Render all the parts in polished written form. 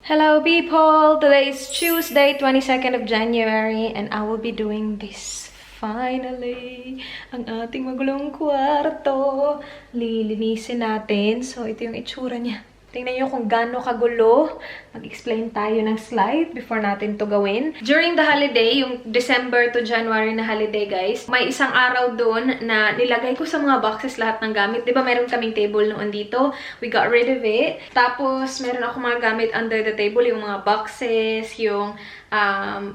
Hello people! Today is Tuesday, 22nd of January and I will be doing this. Finally, ang ating magulong kwarto. Lilinisin natin. So, ito yung itsura niya. Tingnan nyo kung gaano kagulo. Mag-explain tayo ng slide before natin to gawin. During the holiday, yung December to January na holiday, guys, may isang araw doon na nilagay ko sa mga boxes lahat ng gamit. Diba meron kaming table noon dito? We got rid of it. Tapos, meron ako mga gamit under the table. Yung mga boxes, yung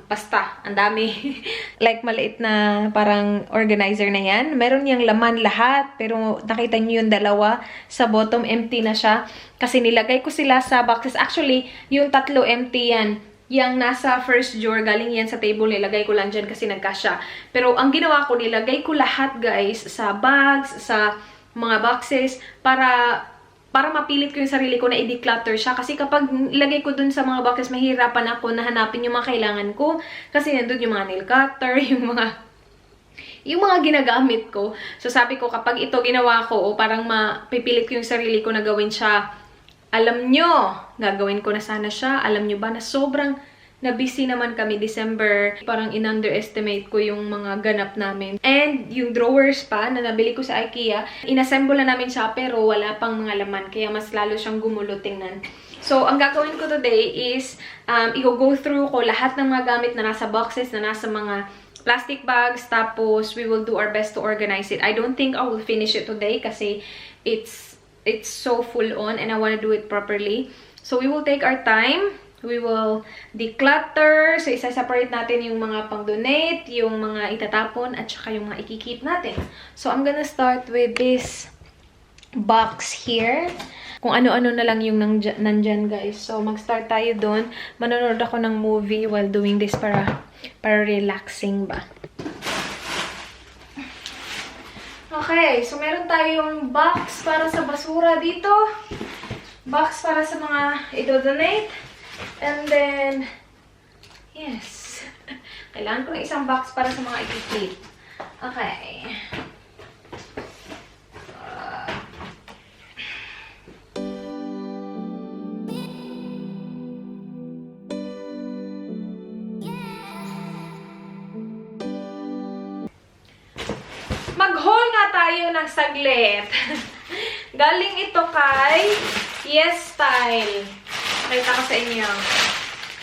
basta, ang dami. Like, maliit na parang organizer na yan. Meron niyang laman lahat. Pero, nakita niyo yung dalawa. Sa bottom, empty na siya. Kasi nilagay ko sila sa boxes. Actually, yung tatlo empty yan. Yang nasa first drawer, galing yan sa table. Nilagay ko lang dyan kasi nagkasya. Pero, ang ginawa ko, nilagay ko lahat, guys, sa bags, sa mga boxes, para mapilit ko yung sarili ko na i-declutter siya. Kasi kapag ilagay ko dun sa mga boxes, mahirapan ako na hanapin yung mga kailangan ko. Kasi nandun yung mga nail cutter, yung mga ginagamit ko. So, sabi ko, kapag ito ginawa ko, o parang mapipilit ko yung sarili ko na gawin siya, alam nyo, gagawin ko na sana siya. Alam nyo ba na sobrang na-busy naman kami December. Parang in-underestimate ko yung mga ganap namin. And yung drawers pa na nabili ko sa IKEA, inassemble na namin siya pero wala pang mga laman. Kaya mas lalo siyang gumulo tingnan. So, ang gagawin ko today is i-go through ko lahat ng mga gamit na nasa boxes, na nasa mga plastic bags. Tapos, we will do our best to organize it. I don't think I will finish it today kasi it's so full on and I want to do it properly. So, we will take our time. We will declutter. So, isa-separate natin yung mga pang-donate, yung mga itatapon, at saka yung mga ikikeep natin. So, I'm gonna start with this box here. Kung ano-ano na lang yung nandyan, guys. So, mag-start tayo doon. Manonood ako ng movie while doing this para relaxing ba. Okay, so meron tayong box para sa basura dito. Box para sa mga i-donate. And then, yes. Kailangan ko ng isang box para sa mga i-keep. Okay. Mag-haul nga tayo ng saglit. Galing ito kay Yes Style. Nakita ko sa inyo.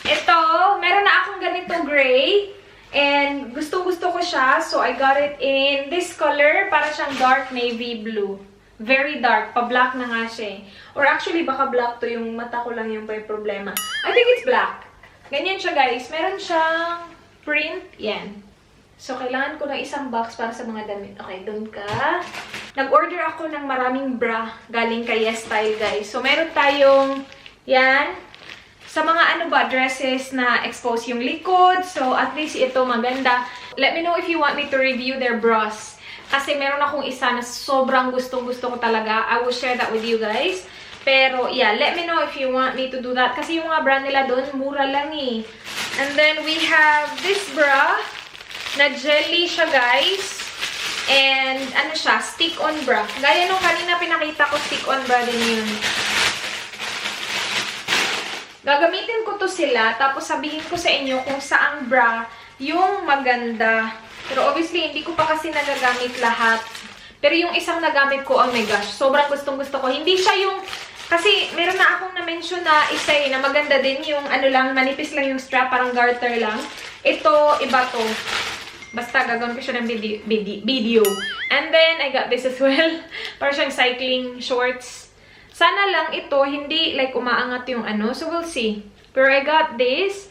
Ito, meron na akong ganito gray. And gustong-gusto ko siya. So, I got it in this color. Para siyang dark navy blue. Very dark. Pa-black na nga siya. Or actually, baka black to. Yung mata ko lang yung may problema. I think it's black. Ganyan siya, guys. Meron siyang print. Yan. So, kailangan ko ng isang box para sa mga damit. Okay, doon ka. Nag-order ako ng maraming bra galing kay Yes Style, guys. So, meron tayong yan. Sa mga dresses na expose yung likod. So, at least ito maganda. Let me know if you want me to review their bras. Kasi meron akong isa na sobrang gustong-gusto ko talaga. I will share that with you guys. Pero, yeah, let me know if you want me to do that. Kasi yung mga bra nila doon, mura lang eh. And then, we have this bra na jelly siya, guys. And, ano siya, stick-on bra. Gaya nung kanina pinakita ko, stick-on bra din yun. Gagamitin ko to sila, tapos sabihin ko sa inyo kung saang bra yung maganda. Pero obviously, hindi ko pa kasi nagagamit lahat. Pero yung isang nagamit ko, oh my gosh, sobrang gustong-gusto ko. Hindi siya yung, kasi meron na akong na-mention na isa na maganda din yung ano lang, manipis lang yung strap, parang garter lang. Ito, iba to. Basta, gagawin ko siya ng video. And then, I got this as well. Para siyang cycling shorts. Sana lang ito, hindi like umaangat yung ano. So, we'll see. Pero I got this.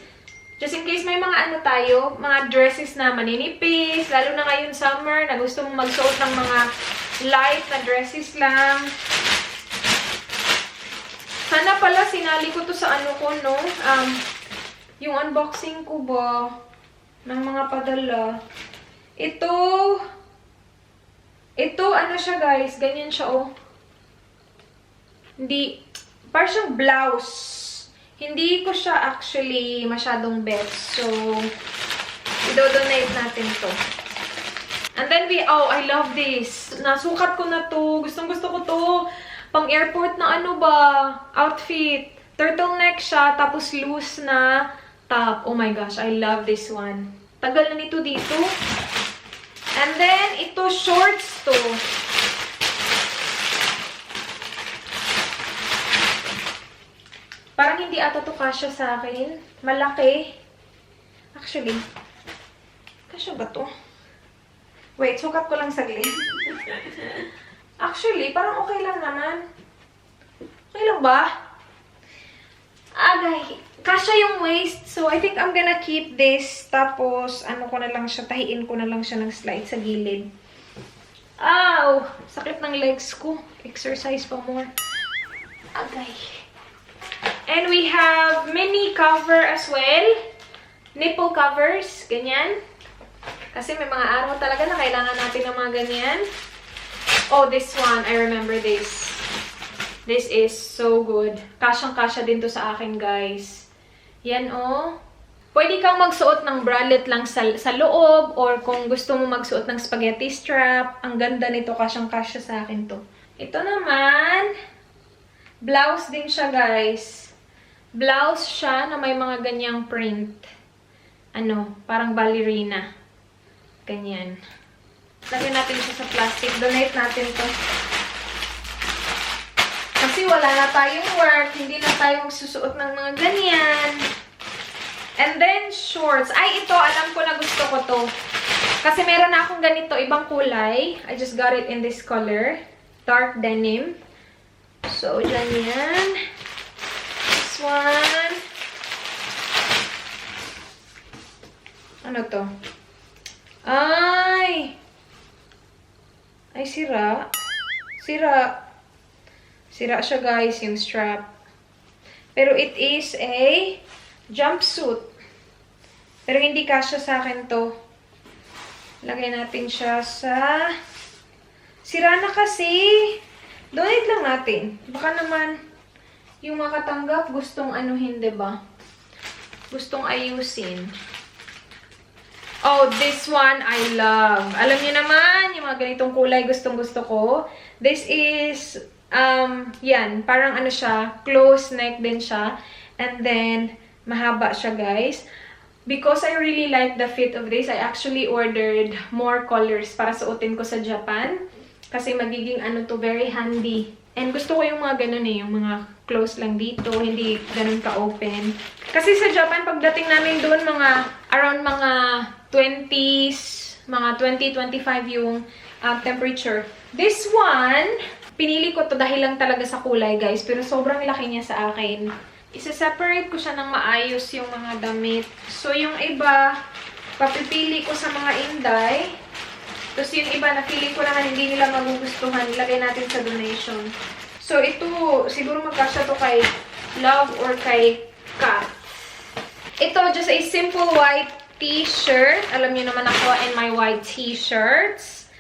Just in case may mga tayo, mga dresses na maninipis. Lalo na ngayon summer, na gusto mong magsuot ng mga light na dresses lang. Sana pala sinali ko to sa ano ko, no? Yung unboxing ko ba ng mga padala. Ito, ano siya, guys? Ganyan siya, oh. Hindi, parang siyang blouse. Hindi ko siya actually masyadong bet. So, i-donate natin to. And then oh, I love this. Nasukat ko na to. Gustong-gusto ko to. Pang airport na outfit. Turtleneck siya, tapos loose na top. Oh my gosh, I love this one. Tagal na nito dito. And then, ito shorts to. Parang hindi ata to kasya sa akin. Malaki. Actually, kasya ba to? Wait, sukat ko lang saglit. Actually, parang okay lang naman. Okay lang ba? Agay, kasya yung waist. So, I think I'm gonna keep this. Tapos, ano ko na lang siya, tahiin ko na lang siya ng slide sa gilid. Ow! Sakit ng legs ko. Exercise pa more. Agay. And we have mini cover as well. Nipple covers. Ganyan. Kasi may mga araw talaga na kailangan natin ng mga ganyan. Oh, this one. I remember this. This is so good. Kasyang-kasya din to sa akin, guys. Yan, oh. Pwede kang magsuot ng bralette lang sa loob or kung gusto mo magsuot ng spaghetti strap. Ang ganda nito. Kasyang-kasya sa akin to. Ito naman, blouse din siya, guys. Blouse siya na may mga ganyang print. Ano, parang ballerina. Ganyan. Lagyan natin siya sa plastic. Donate natin to. Kasi wala na tayong work. Hindi na tayo magsusuot ng mga ganyan. And then, shorts. Ay, ito. Alam ko na gusto ko to. Kasi meron na akong ganito. Ibang kulay. I just got it in this color. Dark denim. So, dyan yan. This one. Ano to? Ay! Ay, sira. Sira. Sira siya, guys, yung strap. Pero it is a jumpsuit. Pero hindi kasya sa akin to. Lagay natin siya sa... Sira na kasi. Donate lang natin. Baka naman yung makatanggap gustong anuhin, diba? Gustong ayusin. Oh, this one I love. Alam niyo naman, yung mga ganitong kulay gustong-gusto ko. This is... yan, parang ano siya, close neck din siya. And then, mahaba siya, guys. Because I really like the fit of this, I actually ordered more colors para suotin ko sa Japan. Kasi magiging ano to, very handy. And gusto ko yung mga ganun eh, yung mga close lang dito, hindi ganun ka-open. Kasi sa Japan, pagdating namin doon, around mga 20s, mga 20-25 yung temperature. This one, pinili ko to dahil lang talaga sa kulay, guys. Pero sobrang laki niya sa akin. Isa-separate ko siya ng maayos yung mga damit. So, yung iba, papipili ko sa mga inday. Tapos yung iba, napili ko naman hindi nila magugustuhan. Ilagay natin sa donation. So, ito, siguro magkasya to kay Love or kay Kat. Ito, just a simple white t-shirt. Alam niyo naman ako and my white t-shirts.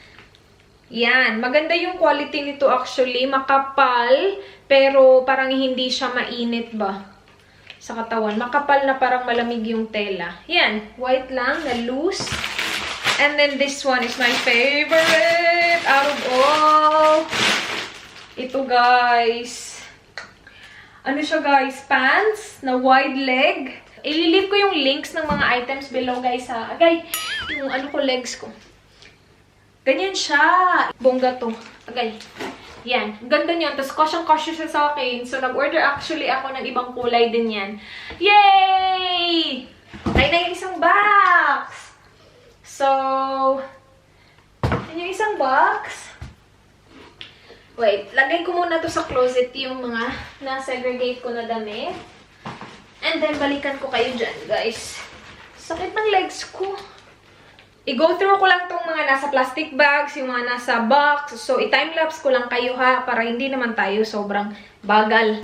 Yan. Maganda yung quality nito actually. Makapal, pero parang hindi siya mainit ba sa katawan. Makapal na parang malamig yung tela. Yan. White lang, na loose. And then this one is my favorite out of all. Ito, guys. Ano siya, guys? Pants na wide leg. Ililip ko yung links ng mga items below, guys, ha. Agay, yung ano ko, legs ko. Ganyan siya. Bongga to. Agay. Yan. Ganda niyan. Tapos kasyang-kasya siya sa akin. So, nag-order actually ako ng ibang kulay din yan. Yay! Ay na yung isang box. So, yun yung isang box. Wait, lagay ko muna to sa closet yung mga na-segregate ko na damit. And then, balikan ko kayo dyan, guys. Sakit ng legs ko. I-go through ko lang tong mga nasa plastic bags, yung mga nasa box. So, i-timelapse ko lang kayo ha, para hindi naman tayo sobrang bagal.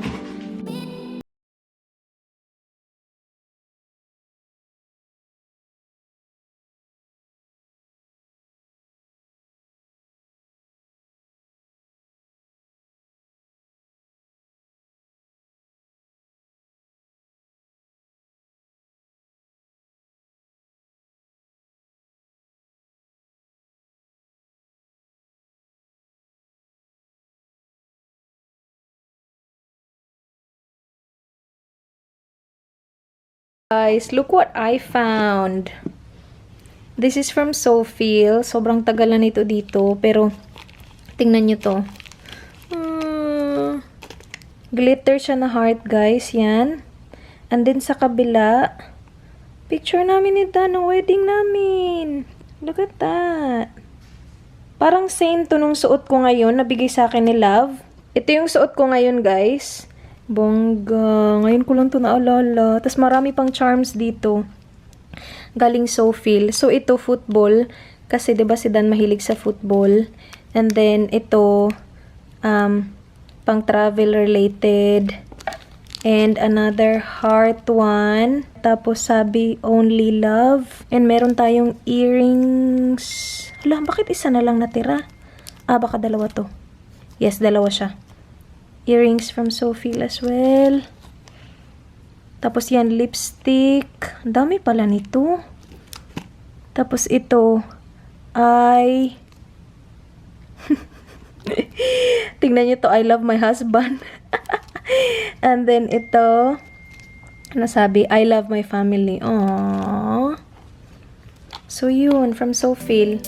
Guys, look what I found. This is from Sofil. Sobrang tagal na nito dito. Pero, tingnan nyo to. Glitter siya na heart, guys. Yan. And then, sa kabila, picture namin ni Dan ng wedding namin. Look at that. Parang same to nung suot ko ngayon. Nabigay sa akin ni Love. Ito yung suot ko ngayon, guys. Bongga. Ngayon ko lang to naalala. Tapos marami pang charms dito. Galing Sofil. So, ito football. Kasi, diba si Dan mahilig sa football. And then, ito, pang travel related. And another heart one. Tapos, sabi, only love. And meron tayong earrings. Hala, bakit isa na lang natira? Baka dalawa to. Yes, dalawa siya. Earrings from Sofil as well. Tapos yan, lipstick. Ang dami pala nito. Tapos ito ay tingnan nyo to, I love my husband. And then ito, ano sabi? I love my family. Aww. So yun, from Sofil.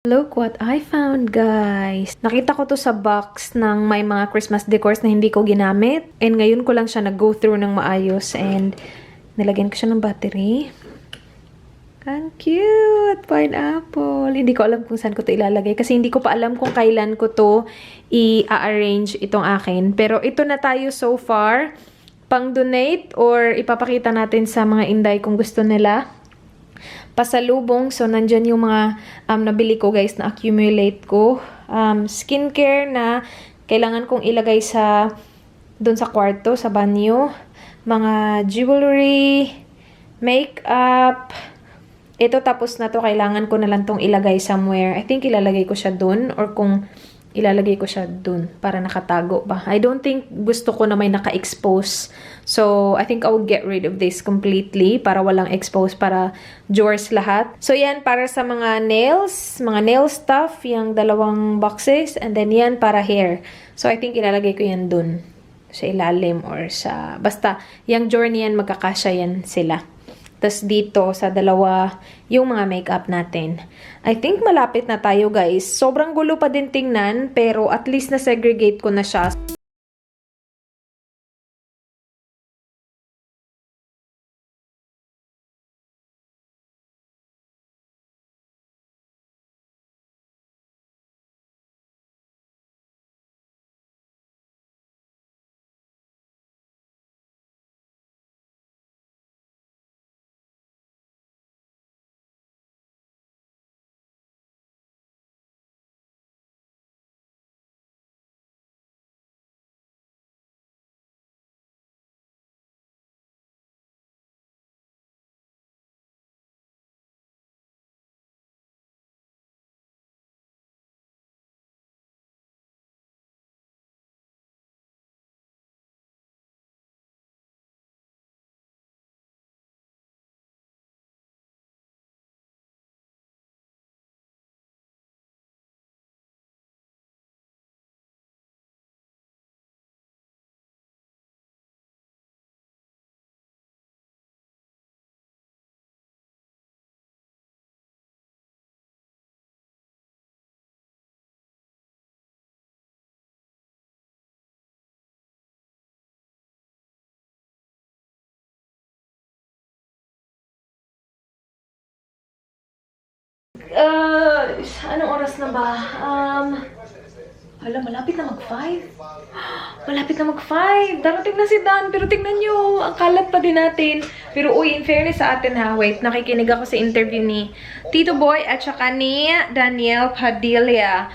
Look what I found, guys. Nakita ko to sa box ng may mga Christmas decors na hindi ko ginamit. And ngayon ko lang siya nag-go through ng maayos. And nilagyan ko siya ng battery. Ang cute! Pineapple. Hindi ko alam kung saan ko to ilalagay. Kasi hindi ko pa alam kung kailan ko to i-arrange itong akin. Pero ito na tayo so far. Pang-donate or ipapakita natin sa mga inday kung gusto nila. Pasalubong. So, nandyan yung mga nabili ko, guys, na accumulate ko. Skincare na kailangan kong ilagay doon sa kwarto, sa banyo. Mga jewelry, makeup. Ito, tapos na to. Kailangan ko na lang tong ilagay somewhere. I think ilalagay ko siya doon. Or kung ilalagay ko siya doon para nakatago ba. I don't think gusto ko na may naka-expose. So, I think I will get rid of this completely para walang expose, para drawers lahat. So, yan para sa mga nails, mga nail stuff, yung dalawang boxes, and then yan para hair. So, I think ilalagay ko yan doon sa ilalim or sa, basta, yung drawer niyan, magkakasya yan sila. Tapos dito sa dalawa, yung mga makeup natin. I think malapit na tayo, guys. Sobrang gulo pa din tingnan, pero at least na-segregate ko na siya. Anong oras na ba? Hala, malapit na mag-5. Malapit na mag-5. Darating na si Dan. Pero tingnan nyo, ang kalat pa din natin. Pero uy, in fairness sa atin ha. Wait, nakikinig ako sa interview ni Tito Boy at saka ni Daniel Padilla.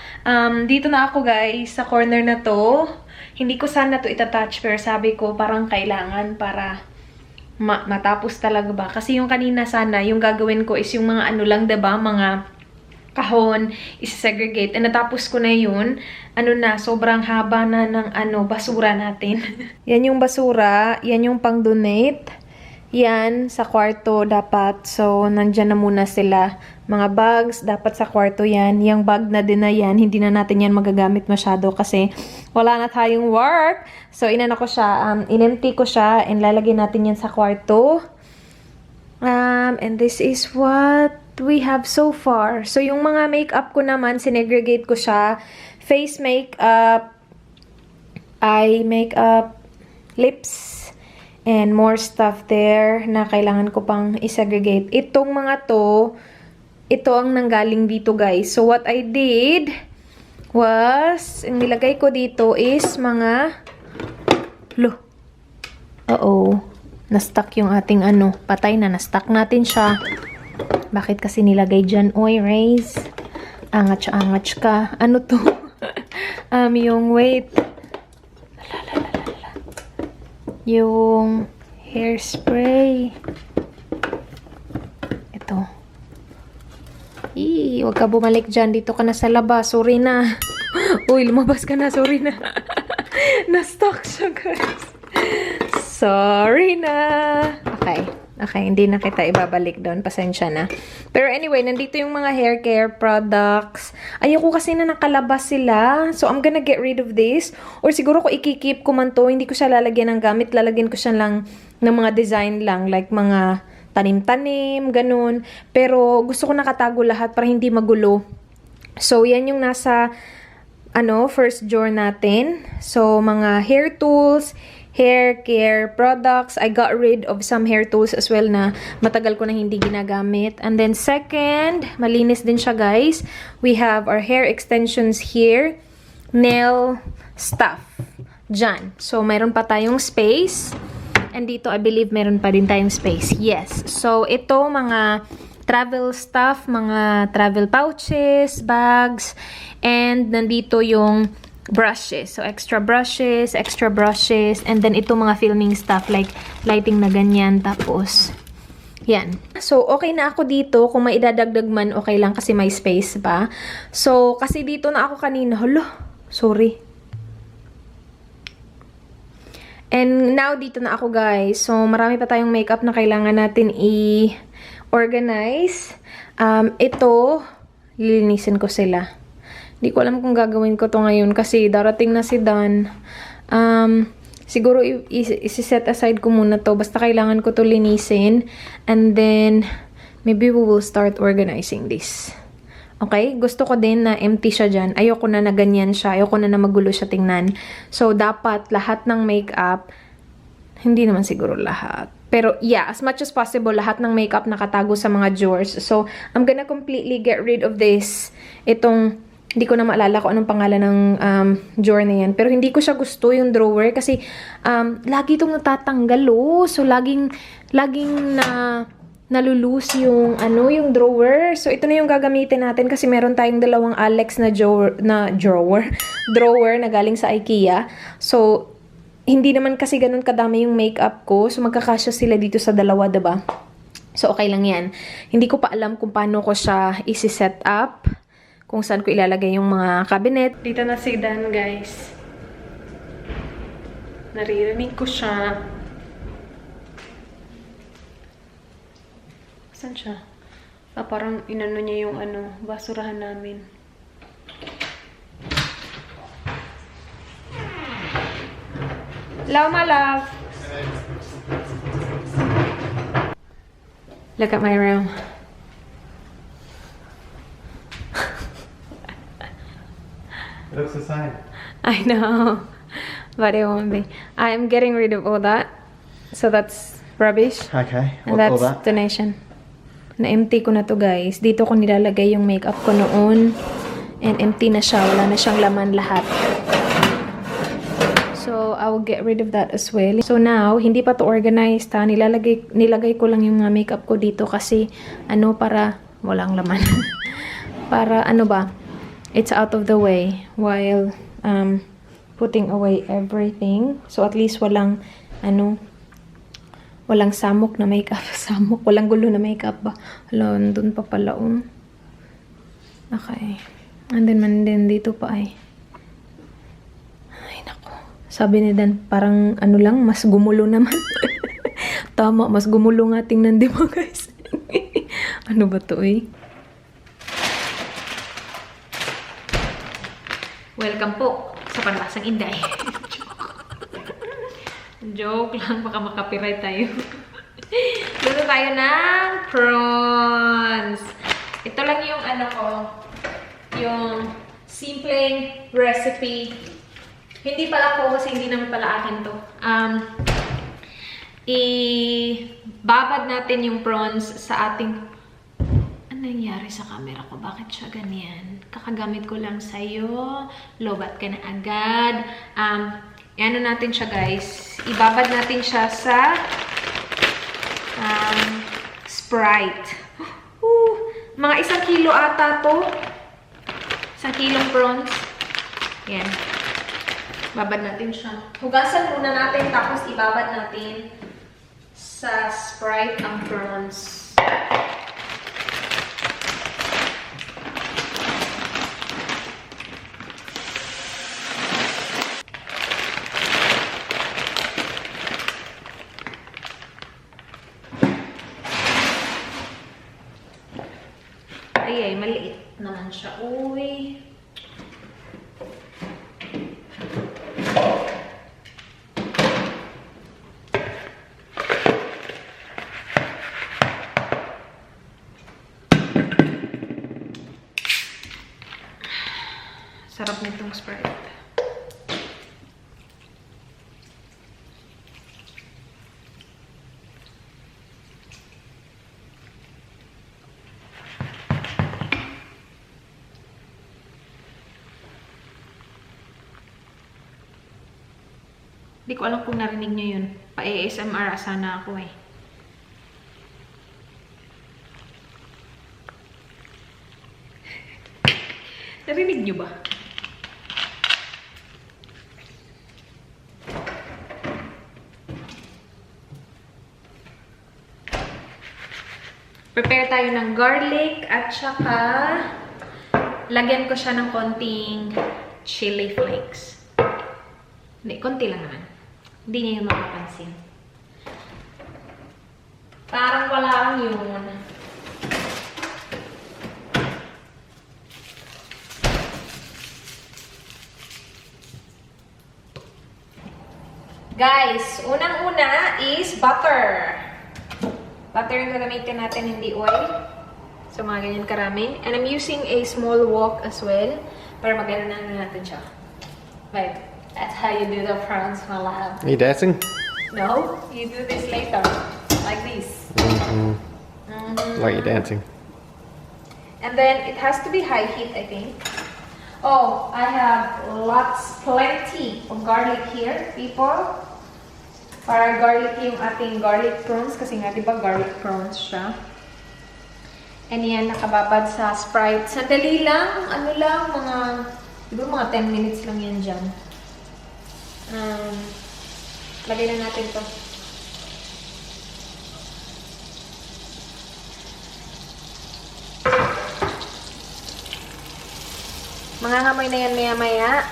Dito na ako, guys, sa corner na to. Hindi ko sana to itatouch, pero sabi ko parang kailangan para matapos talaga ba. Kasi yung kanina sana, yung gagawin ko is yung mga ano lang, diba? Mga kahon, isa-segregate. And natapos ko na yun. Ano na, sobrang haba na ng basura natin. Yan yung basura. Yan yung pang-donate. Yan, sa kwarto dapat. So, nandyan na muna sila. Mga bags, dapat sa kwarto yan. Yung bag na din na yan, hindi na natin yan magagamit masyado kasi wala na tayong work. So, inano ko siya, in-empty ko siya and lalagay natin yan sa kwarto. And this is what we have so far. So, yung mga makeup ko naman, sinegregate ko siya. Face makeup, eye makeup, lips, and more stuff there na kailangan ko pang isegregate. Itong mga to, ito ang nanggaling dito guys. So what I did was, ang nilagay ko dito is mga, na-stuck yung ating patay na, na-stuck natin siya. Bakit kasi nilagay dyan? Oy, Raze. Angach ka. Ano to? Yung wait. Yung hairspray. Ito. Huwag ka bumalik dyan. Dito ka na sa labas. Sorry na. Uy, lumabas ka na. Sorry na. Na-stuck siya, guys. Sorry na. Okay, hindi na kita ibabalik doon. Pasensya na. Pero anyway, nandito yung mga hair care products. Ayoko kasi na nakalabas sila. So, I'm gonna get rid of this. Or siguro ko ikikip ko man to. Hindi ko siya lalagyan ng gamit. Lalagyan ko siya lang ng mga design lang. Like mga tanim-tanim, ganun. Pero gusto ko nakatago lahat para hindi magulo. So, yan yung nasa first drawer natin. So, mga hair tools, hair care products. I got rid of some hair tools as well na matagal ko na hindi ginagamit. And then second, malinis din siya guys. We have our hair extensions here. Nail stuff. Dyan. So, mayroon pa tayong space. And dito, I believe, meron pa din tayong space. Yes. So, ito, mga travel stuff, mga travel pouches, bags, and nandito yung brushes. So, extra brushes, and then ito mga filming stuff like lighting na ganyan. Tapos, yan. So, okay na ako dito. Kung may idadagdag man, okay lang kasi may space pa. So, kasi dito na ako kanina. Hala, sorry. And now, dito na ako guys. So, marami pa tayong makeup na kailangan natin i-organize. Ito, lilinisin ko sila. Hindi ko alam kung gagawin ko to ngayon kasi darating na si Dan. Siguro isi-set aside ko muna to. Basta kailangan ko to linisin. And then, maybe we will start organizing this. Okay? Gusto ko din na empty siya dyan. Ayoko na ganyan siya. Ayoko na magulo siya tingnan. So, dapat lahat ng makeup, hindi naman siguro lahat. Pero, yeah, as much as possible, lahat ng makeup nakatago sa mga drawers. So, I'm gonna completely get rid of this. Itong, hindi ko na maalala kung anong pangalan ng drawer na yan. Pero hindi ko siya gusto yung drawer kasi lagi itong natatanggal, oh. So, laging nalulus yung drawer. So, ito na yung gagamitin natin kasi meron tayong dalawang Alex na drawer na galing sa IKEA. So, hindi naman kasi ganun kadami yung makeup ko. So, magkakasya sila dito sa dalawa, diba? So, okay lang yan. Hindi ko pa alam kung paano ko siya isi-set up. Kung saan ko ilalagay yung mga cabinet. Dito na si Dan, guys. Naririnig ko siya. Saan siya? Parang inano niya yung basurahan namin. Hello, my love. Look at my room. It looks the same. I know, but it won't be. I'm getting rid of all that. So that's rubbish. Okay, And what's all that's that? donation. Na-empty ko na to guys. Dito ko nilalagay yung makeup ko noon. And empty na siya. Wala na siyang laman lahat. So, I will get rid of that as well. So now, hindi pa to organized ha. Nilagay ko lang yung mga makeup ko dito kasi para walang laman. Para it's out of the way while putting away everything. So, at least walang, walang samok na makeup. Samok, walang gulo na makeup ba? Hala, nandun pa pala, Okay. And then, dito pa ay. Ay, nako. Sabi ni Dan, parang, lang, mas gumulo naman. Tama, mas gumulo nga tingnan, di ba, guys? Ano ba to, Welcome po sa Panlasang Inday. Joke lang, baka makapiright tayo. Luto tayo ng prawns. Ito lang yung yung simpleng recipe. Hindi pala ko kasi hindi naman pala akin to. Ibabad natin yung prawns sa ating... Ano nangyari sa camera ko? Bakit siya ganyan? Kakagamit ko lang sa'yo. Lobat ka na agad. Ano natin siya, guys. Ibabad natin siya sa Sprite. Mga 1 kilo ata to. 1 kilong prawns. Yan. Babad natin siya. Hugasan muna natin, tapos ibabad natin sa Sprite ang prawns. Ay, maliit naman siya. Uy. Sarap nitong Sprite. Hindi ko alam kung narinig nyo yun. Pa-ASMR sana ako Narinig nyo ba? Prepare tayo ng garlic at saka lagyan ko siya ng konting chili flakes. Hindi, konti lang naman. Hindi niya yung makapansin. Parang wala lang yun. Guys, unang-una is butter. Butter yung gagamitin natin, hindi oil. So, mga ganyan karami. And I'm using a small wok as well para maganda na natin siya. Right. That's how you do the prawns, my love. Are you dancing? No, you do this later. Like this. Like you're dancing. And then, it has to be high heat, I think. Oh, I have plenty of garlic here, people. Para garlic yung ating garlic prawns. Kasi nga, di ba, garlic prawns siya. And yan, nakababad sa Sprite. Sandali lang, di ba mga 10 minutes lang yan dyan. Lagay na natin to. Mangangamoy na yan maya-maya.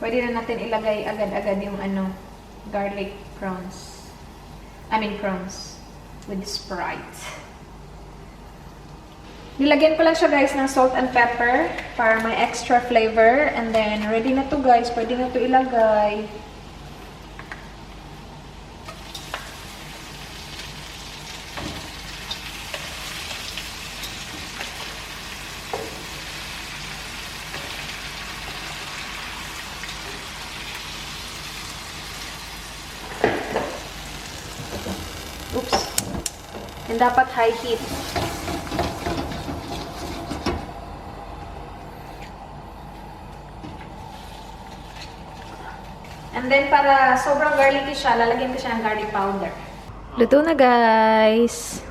Pwede na natin ilagay agad-agad yung garlic prawns. Prawns with Sprite. Nilagyan ko lang siya, guys, ng salt and pepper para may extra flavor. And then, ready na to, guys. Pwede na to ilagay. Oops. And dapat high heat. And then, para sobrang garlicky siya, lalagyan ko siya ng garlic powder. Luto na, guys.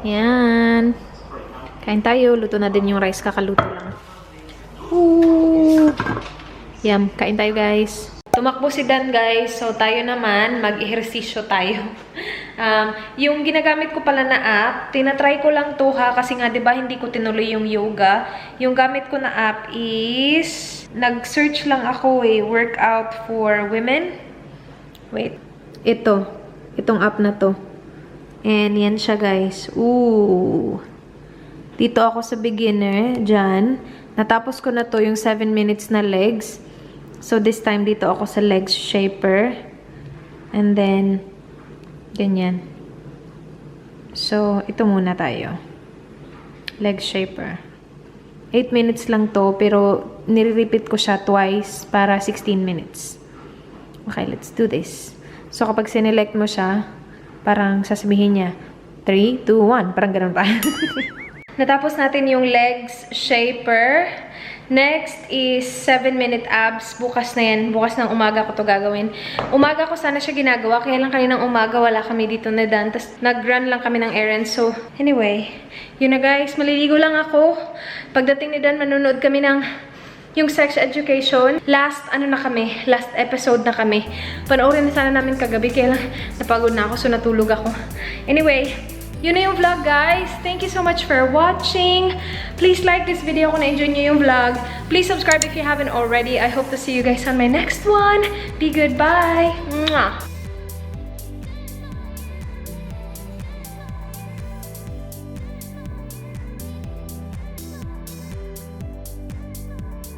Yan. Kain tayo. Luto na din yung rice. Kakaluto lang. Woohoo! Yum, kain tayo guys. Tumakbo si Dan guys, so tayo naman, mag-ehersisyo tayo. Yung ginagamit ko pala na app, tinatry ko lang to ha, kasi nga 'di ba hindi ko tinuloy yung yoga. Yung gamit ko na app is, nag-search lang ako workout for women. Wait, itong app na to. And yan siya guys. Ooh. Dito ako sa beginner, dyan. Natapos ko na to yung 7 minutes na legs. So, this time, dito ako sa legs shaper. And then, ganyan. So, ito muna tayo. Leg shaper. 8 minutes lang to, pero nire-repeat ko siya twice para 16 minutes. Okay, let's do this. So, kapag sinelect mo siya, parang sasabihin niya, 3, 2, 1. Parang ganun pa. Natapos natin yung legs shaper. Next is 7-minute abs. Bukas na yan. Bukas ng umaga ko to gagawin. Umaga ko sana siya ginagawa. Kaya lang kaninang umaga wala kami dito na Dan. Tapos nag-run lang kami ng errands. So, anyway. Yun na guys. Maliligo lang ako. Pagdating ni Dan, manonood kami ng yung sex education. Last episode na kami. Panoorin na sana namin kagabi. Kaya lang napagod na ako. So, natulog ako. Anyway. Yun na yung vlog, guys. Thank you so much for watching. Please like this video kung na-enjoy nyo yung vlog. Please subscribe if you haven't already. I hope to see you guys on my next one. Be good. Bye. Mwah.